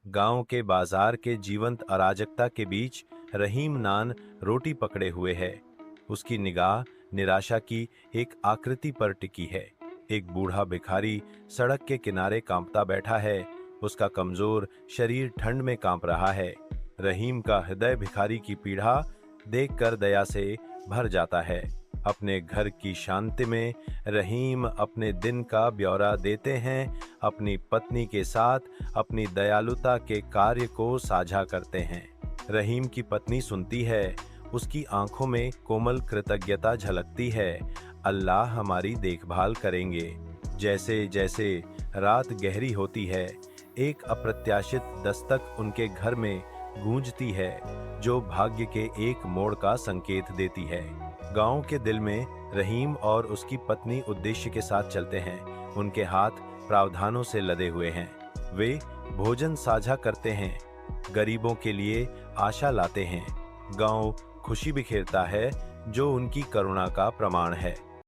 गांव के बाजार के जीवंत अराजकता के बीच रहीम नान रोटी पकड़े हुए है। उसकी निगाह निराशा की एक आकृति पर टिकी है। एक बूढ़ा भिखारी सड़क के किनारे कांपता बैठा है। उसका कमजोर शरीर ठंड में कांप रहा है। रहीम का हृदय भिखारी की पीड़ा देखकर दया से भर जाता है। अपने घर की शांति में रहीम अपने दिन का ब्यौरा देते हैं। अपनी पत्नी के साथ अपनी दयालुता के कार्य को साझा करते हैं। रहीम की पत्नी सुनती है। उसकी आंखों में कोमल कृतज्ञता झलकती है। अल्लाह हमारी देखभाल करेंगे। जैसे जैसे रात गहरी होती है, एक अप्रत्याशित दस्तक उनके घर में गूंजती है, जो भाग्य के एक मोड़ का संकेत देती है। गांव के दिल में रहीम और उसकी पत्नी उद्देश्य के साथ चलते हैं। उनके हाथ प्रावधानों से लदे हुए हैं। वे भोजन साझा करते हैं, गरीबों के लिए आशा लाते हैं। गांव खुशी बिखेरता है, जो उनकी करुणा का प्रमाण है।